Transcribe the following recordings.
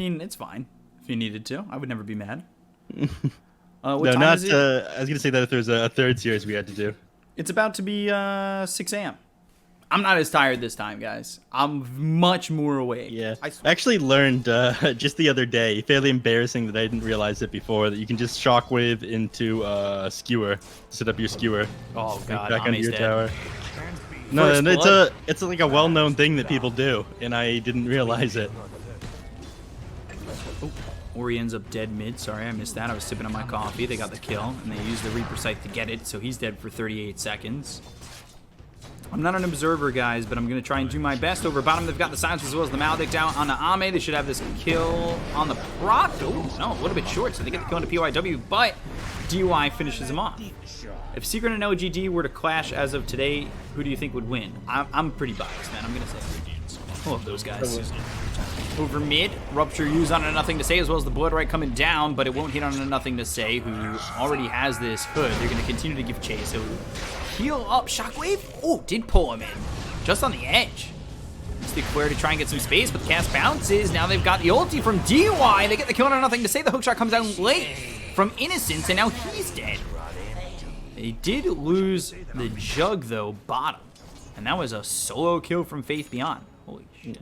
mean, it's fine if you needed to. I would never be mad. No, not. I was gonna say that if there's a third series we had to do. It's about to be 6 a.m. I'm not as tired this time, guys. I'm much more awake. Yeah. I actually learned just the other day, fairly embarrassing that I didn't realize it before, that you can just shockwave into skewer, set up your skewer. Oh god, back onto your dead. tower. No, and it's like a well-known thing that people do, and I didn't realize it. Oh, Ori ends up dead mid. Sorry, I missed that. I was sipping on my coffee. They got the kill, and they used the Reaper Scythe to get it, so he's dead for 38 seconds. I'm not an observer, guys, but I'm going to try and do my best. Over bottom, they've got the silence as well as the Maledict down on the Ame. They should have this kill on the Proc. Oh, no, a little bit short, so they get the kill into PYW, but DUI finishes him off. If Secret and LGD were to clash as of today, who do you think would win? I'm pretty biased, man. I'm going to say I love those guys. Over mid, Rupture used on a Nothing to Say, as well as the Blood Right coming down, but it won't hit on a Nothing to Say, who already has this hood. They're going to continue to give chase. So heal up. Shockwave. Oh, did pull him in. Just on the edge. Stick Flare to try and get some space, but the cast bounces. Now they've got the ulti from DY. They get the kill on a Nothing to Say. The hookshot comes out late from Innocence, and now he's dead. They did lose the Jug, though, bottom. And that was a solo kill from Faith Beyond. Holy shit.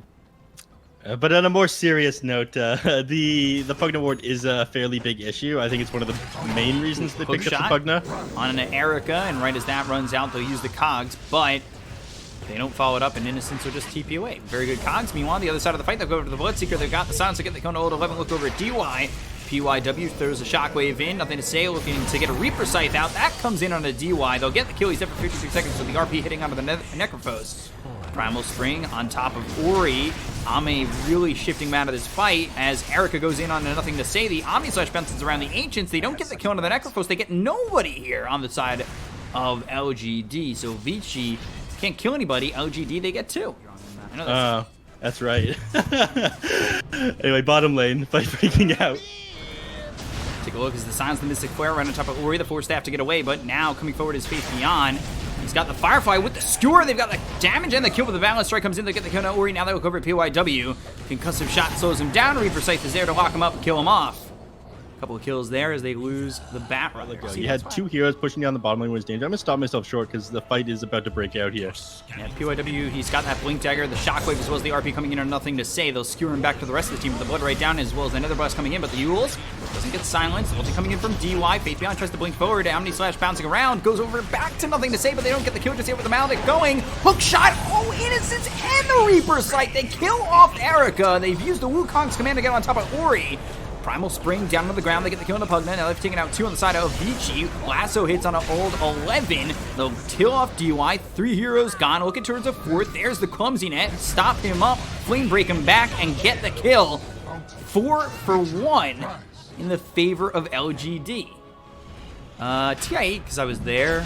But on a more serious note, the Pugna ward is a fairly big issue. I think it's one of the main reasons they picked up the Pugna. On an Erica, and right as that runs out, they'll use the Cogs, but they don't follow it up, and Innocence will just TP away. Very good Cogs. Meanwhile, on the other side of the fight, they'll go over to the Bloodseeker. They've got the silence to get the Kona Old 11. Look over at DY. PYW throws a Shockwave in. Nothing to Say, looking to get a Reaper Scythe out. That comes in on a DY. They'll get the kill. He's dead for 56 seconds with the RP hitting onto the Necrophos. Primal Spring on top of Ori. Ame really shifting out of this fight as Erica goes in on a Nothing to Say. The Omni Slash bounces around the Ancients. They don't get the kill onto the Necrophos. They get nobody here on the side of LGD. So Vici can't kill anybody. LGD, they get two. I know that's right. Anyway, bottom lane, fight breaking out. Take a look as the Silence the Mystic Flare right on top of Ori, the Force Staff to get away, but now coming forward is Faith Beyond. He's got the Firefly with the Skewer. They've got the damage and the kill with the Balance Strike comes in. They get the kill on Ori. Now they look over at PYW. Concussive Shot slows him down. Reaper Scythe is there to lock him up and kill him off. A couple of kills there as they lose the Bat Runner. You had two heroes pushing down the bottom lane was dangerous. I'm going to stop myself short because the fight is about to break out here. Yeah, PYW, he's got that Blink Dagger, the Shockwave, as well as the RP coming in are Nothing to Say. They'll skewer him back to the rest of the team with the Blood right down, as well as another blast coming in, but the Yules doesn't get silenced. Ulti coming in from DY. Faith Beyond tries to blink forward. Omni Slash bouncing around. Goes over back to Nothing to Say, but they don't get the kill just yet with the Maledict going. Hook shot. Oh, Innocence and the Reaper Sight. They kill off Erica. They've used the Wukong's command to get on top of Ori. Primal Spring down to the ground. They get the kill on the Pugna. Now they've taken out two on the side of Vici. Lasso hits on an old 11. They'll kill off DY. 3 heroes gone. Looking towards a fourth. There's the clumsy net. Stop him up. Flame break him back and get the kill. 4 for 1 in the favor of LGD. TI8 because I was there.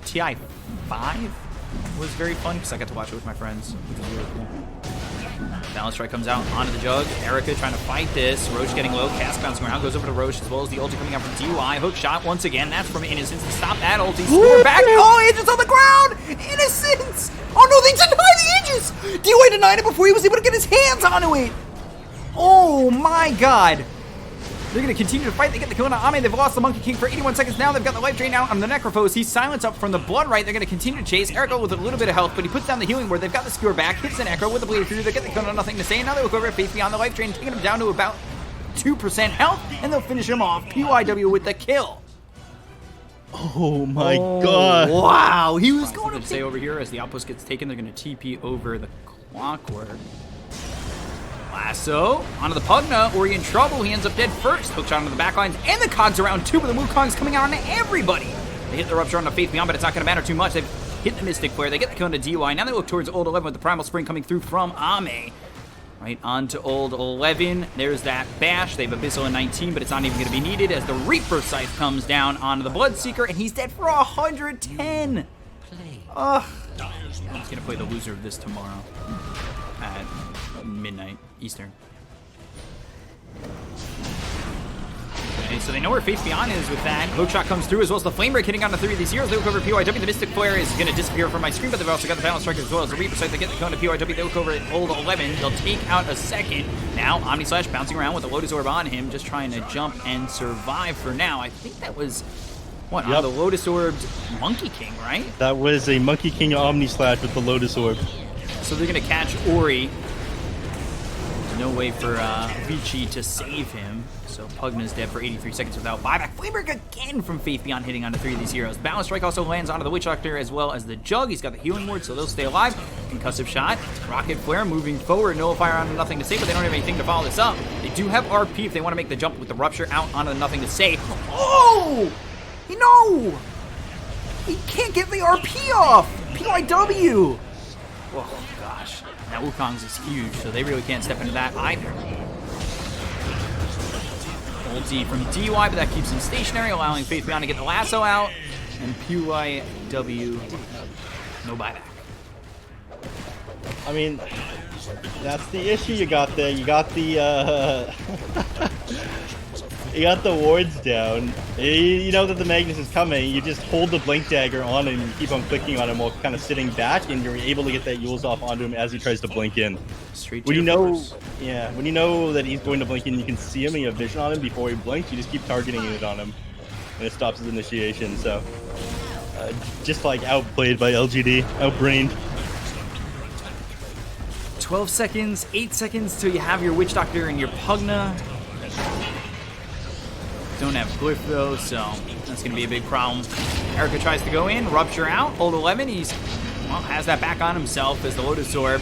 TI5 was very fun because I got to watch it with my friends, which was really cool. Balance Strike comes out onto the Jug. Erica trying to fight this. Roche getting low. Cast bouncing around. Goes over to Roche as well as the ulti coming out from DY. Hook shot once again. That's from Innocence to stop that ulti. Score back. Oh, Aegis on the ground. Innocence. Oh no, they denied the Aegis. DY denied it before he was able to get his hands onto it. Oh my god. They're going to continue to fight. They get the kill on Ame. They've lost the Monkey King for 81 seconds now. They've got the life drain out on the Necrophos. He's silenced up from the Blood Right. They're going to continue to chase. Erica with a little bit of health, but he puts down the healing ward. They've got the Skewer back. Hits the Necro with the Bleed Through. They get the kill on Nothing to Say. And now they look over at Faith Beyond the life drain, taking him down to about 2% health, and they'll finish him off. PYW with the kill. Oh my god. Wow. He was going to stay over here as the outpost gets taken. They're going to TP over the Clockwork. Lasso onto the Pugna. Ori in trouble. He ends up dead first. Hookshot onto the backlines and the Cogs around too, but the Wukong's coming out on everybody. They hit the Rupture on the Faith Beyond, but it's not going to matter too much. They've hit the Mystic Flare. They get the kill into DY. Now they look towards Old 11 with the Primal Spring coming through from Ame. Right onto Old 11. There's that bash. They have Abyssal in 19, but it's not even going to be needed as the Reaper Scythe comes down onto the Bloodseeker, and he's dead for 110. Ugh. I'm just going to play the loser of this tomorrow at midnight Eastern. Okay, so they know where Faith Beyond is with that. Hook shot comes through as well as the Flame Break hitting on the 3 of these heroes. They look over PYW. The Mystic Flare is going to disappear from my screen, but they've also got the Balance Strike as well as the Reaper Sight. They get the cone to PYW. They look over at Old 11. They'll take out a second. Now, Omni Slash bouncing around with the Lotus Orb on him, just trying to jump and survive for now. I think that was, what, on the Lotus Orbed Monkey King, right? That was a Monkey King Omni Slash with the Lotus Orb. So they're going to catch Ori. No way for Vici to save him. So Pugna's dead for 83 seconds without buyback. Flamebreak again from Faith Beyond hitting onto 3 of these heroes. Balance Strike also lands onto the Witch Doctor as well as the Jug. He's got the healing ward, so they'll stay alive. Concussive shot. Rocket Flare moving forward. Nullifier on nothing to say, but they don't have anything to follow this up. They do have RP if they want to make the jump with the Rupture out onto the nothing to say. Oh! No! He can't get the RP off! PYW! Oh, gosh. Now Wukong's is huge, so they really can't step into that either. Ulti from DY, but that keeps him stationary, allowing Faith Beyond to get the lasso out. And PYW, no buyback. I mean, that's the issue you got there. You got the you got the wards down. You know that the Magnus is coming. You just hold the Blink Dagger on and you keep on clicking on him while kind of sitting back, and you're able to get that Yules off onto him as he tries to blink in. When you know that he's going to blink in, you can see him and you have vision on him before he blinks. You just keep targeting it on him, and it stops his initiation. So, just like outplayed by LGD, outbrained. 12 seconds, 8 seconds till you have your Witch Doctor and your Pugna. Don't have Glyph though, so that's going to be a big problem. Erica tries to go in, Rupture out. Old 11, has that back on himself as the Lotus Orb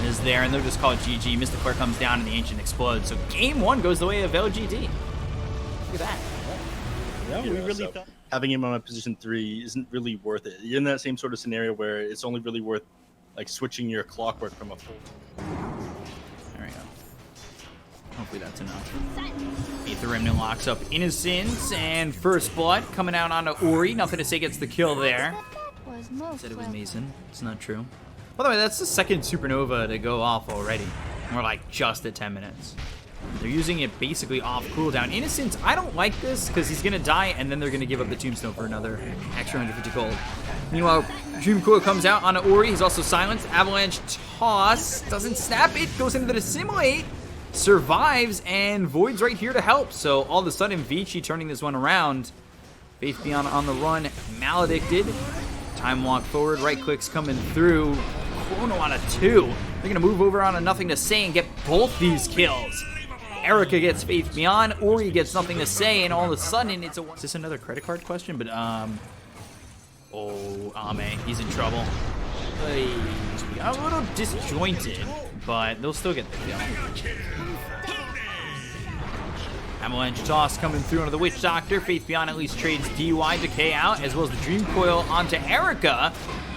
is there, and they'll just call it GG. Mystic Flare comes down and the Ancient explodes. So game 1 goes the way of LGD. Look at that. Yeah, we really thought having him on a position 3 isn't really worth it. You're in that same sort of scenario where it's only really worth like switching your Clockwork from a full. There we go. Hopefully that's enough. Aether Remnant locks up Innocence, and First Blood coming out onto Ori. Nothing to say gets the kill there. Said it was Mason. It's not true. By the way, that's the second Supernova to go off already. We're like just at 10 minutes. They're using it basically off cooldown. Innocence, I don't like this because he's going to die and then they're going to give up the Tombstone for another extra 150 gold. Meanwhile, Dream Coil comes out onto Ori. He's also silenced. Avalanche Toss doesn't snap it. Goes into the Dissimulate. Survives, and Void's right here to help. So all of a sudden, Vici turning this one around. Faith Beyond on the run. Maledicted. Time walk forward. Right clicks coming through. Chrono on a 2. They're going to move over on a nothing to say and get both these kills. Erica gets Faith Beyond. Ori gets nothing to say, and all of a sudden, it's a... Is this another credit card question? But, oh, Ame. He's in trouble. A little disjointed, but they'll still get the kill. Avalanche Toss coming through onto the Witch Doctor. Faith Beyond at least trades DY Decay out, as well as the Dream Coil onto Erica.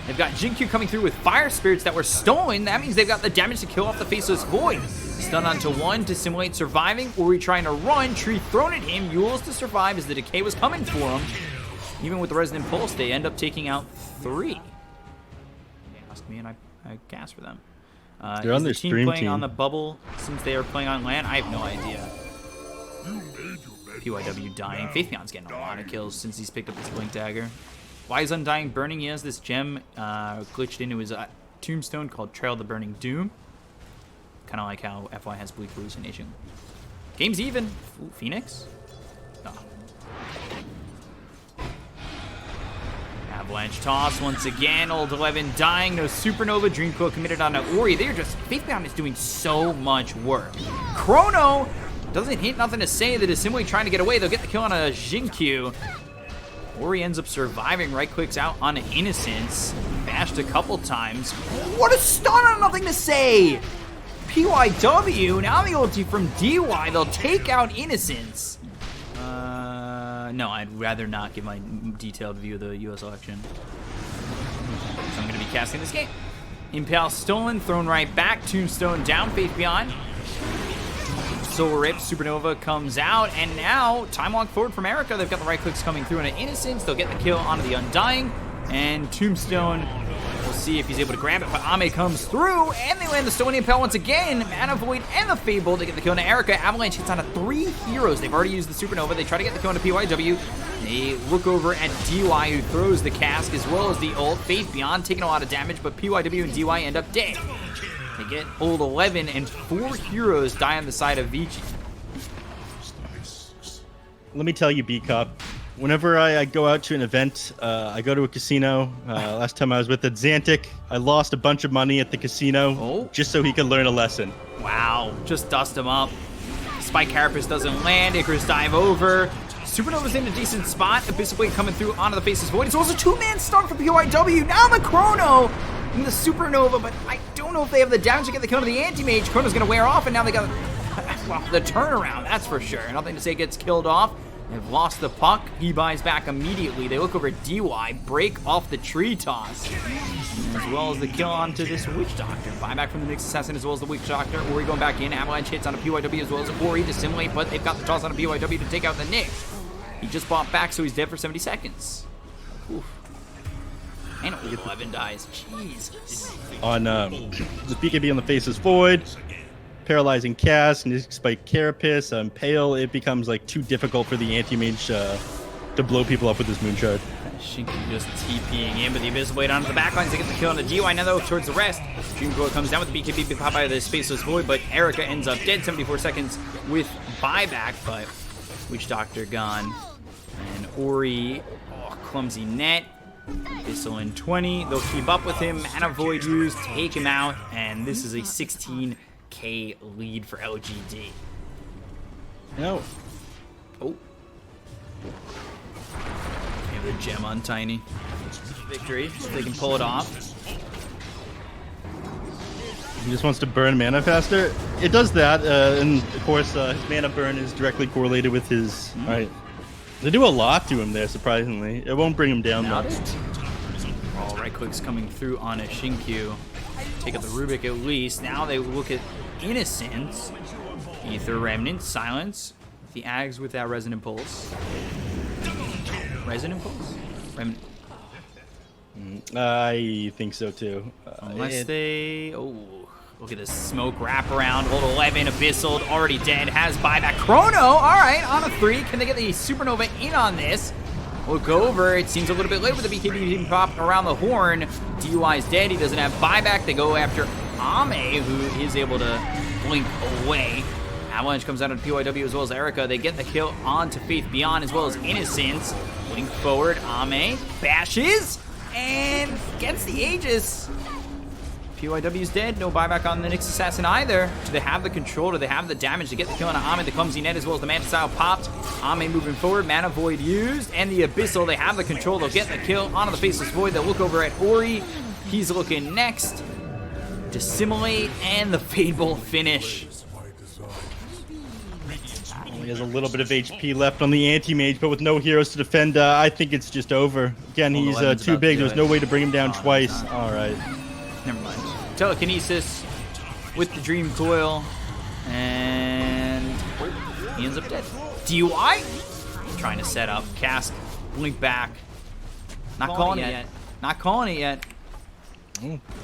They've got Jinkyu coming through with Fire Spirits that were stolen. That means they've got the damage to kill off the Faceless Void. Stun onto 1 to simulate surviving. Ori trying to run. Tree thrown at him. Yules to survive as the Decay was coming for him. Even with the Resonant Pulse, they end up taking out 3. They asked me and I cast for them. They're on their team stream playing team. on the bubble since they are playing on land? I have no idea. PYW dying. Faith Beyond's getting a lot of kills since he's picked up his Blink Dagger. Why is Undying burning? He has this gem glitched into his tombstone called Trail of the Burning Doom. Kind of like how FY has Bleak Hallucination. Game's even. Ooh, Phoenix? No. Avalanche Toss once again. Old 11 dying. No Supernova. Dream Coil committed on Ori. They're just... Faith Beyond is doing so much work. Chrono doesn't hit nothing to say. The Dissimulate trying to get away. They'll get the kill on a Jinkyu. Ori ends up surviving. Right clicks out on Innocence. Bashed a couple times. What a stun on nothing to say! PYW. Now the ulti from DY. They'll take out Innocence. No, I'd rather not give my detailed view of the US election. So I'm going to be casting this game. Impale stolen, thrown right back. Tombstone down, Faith Beyond. Soul Rip, Supernova comes out, and now time walk forward from Erica. They've got the right clicks coming through into Innocence. They'll get the kill onto the Undying, and Tombstone will see if he's able to grab it, but Ame comes through, and they land the Stone Impel once again. Mana Void and the Fable to get the kill on Erica. Avalanche hits on 3 heroes. They've already used the Supernova. They try to get the kill on PYW. They look over at DY, who throws the cask as well as the ult. Faith.Beyond taking a lot of damage, but PYW and DY end up dead. They get ult 11, and 4 heroes die on the side of Vici. Let me tell you, B-Cup, whenever I go out to an event, I go to a casino. Last time I was with Xantic, I lost a bunch of money at the casino just so he could learn a lesson. Wow, just dust him up. Spike Carapace doesn't land. Icarus dive over. Supernova's in a decent spot. Abyssal Blade coming through onto the Faceless Void. It's also 2-man stun for PYW. Now the Chrono in the Supernova, but I don't know if they have the damage to get the kill to the Anti-Mage. Chrono's going to wear off, and now they got well, the turnaround, that's for sure. Nothing to say gets killed off. They've lost the puck. He buys back immediately. They look over at DY, break off the tree toss, as well as the kill onto this Witch Doctor. Buyback from the Nyx Assassin as well as the Witch Doctor. Ori going back in. Avalanche hits on a PYW as well as Ori to simulate, but they've got the toss on a PYW to take out the Nyx. He just bought back, so he's dead for 70 seconds. Oof. And 11 dies. Jesus. On the BKB on the Faceless Void, paralyzing cast, Nyx Spike Carapace, Pale, it becomes like too difficult for the Anti-Mage to blow people up with this Moonshard. Shinky just TPing in, but the Abyssal Blade onto the backlines to get the kill on the DY. Now though, towards the rest, Dreamcoil comes down with the BKB, pop out of the Spaceless Void, but Erica ends up dead, 74 seconds with buyback, but Witch Doctor gone. And Ori, clumsy net. Abyssal in 20, they'll keep up with him, Mana Void used, take him out, and this is a 16k lead for LGD. No. Oh. They have the gem on Tiny. Victory, if they can pull it off. He just wants to burn mana faster. It does that, and of course his mana burn is directly correlated with his... Alright. They do a lot to him there, surprisingly. It won't bring him down much. All right clicks coming through on a Shinkyu. Take out the Rubik at least. Now they look at Innocence. Ether Remnant, Silence. The Ags with that Resonant Pulse. Resonant Pulse? Remnant. I think so too. Unless they... Oh, look at this smoke wraparound. Hold 11, Abyssal, already dead. Has buyback. Chrono, all right, on a 3. Can they get the Supernova in on this? Look over. It seems a little bit late with the BKB being popped around the horn. DUI's dead. He doesn't have buyback. They go after Ame, who is able to blink away. Avalanche comes out of PYW as well as Erica. They get the kill onto Faith.Beyond as well as Innocence. Blink forward. Ame bashes and gets the Aegis. PYW's dead. No buyback on the Nyx Assassin either. Do they have the control? Do they have the damage to get the kill on Ame? The clumsy net as well as the Manta Style popped. Ame moving forward. Mana Void used. And the Abyssal. They have the control. They'll get the kill onto the Faceless Void. They'll look over at Ori. He's looking next. Dissimulate. And the Fable finish. Only has a little bit of HP left on the Anti-Mage, but with no heroes to defend, I think it's just over. Again, he's too big. There's no way to bring him down twice. All right. Never mind. Telekinesis with the Dream Coil, and he ends up dead. DUI? Trying to set up. Cask, blink back. Not calling it yet. Not calling it yet.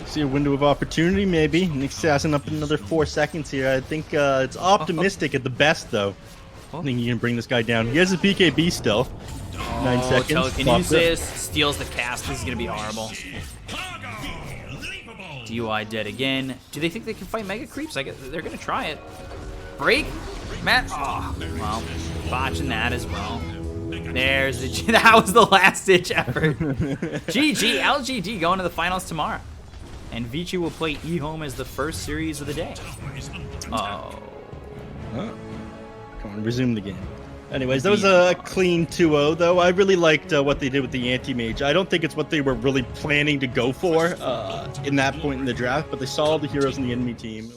See a window of opportunity, maybe. Nyx Assassin up in another 4 seconds here. I think it's optimistic at the best, though. I think he can bring this guy down. He has his BKB still. 9 seconds. Telekinesis steals the cast. This is going to be horrible. DUI dead again. Do they think they can fight Mega Creeps? I guess they're going to try it. Break? Matt? Oh, well, botching that as well. There's the... That was the last-ditch effort. Psg.Lgd going to the finals tomorrow. And Vici will play eHome as the first series of the day. Oh. Huh. Come on, resume the game. Anyways, that was a clean 2-0, though. I really liked what they did with the Anti-Mage. I don't think it's what they were really planning to go for in that point in the draft, but they saw all the heroes in the enemy team.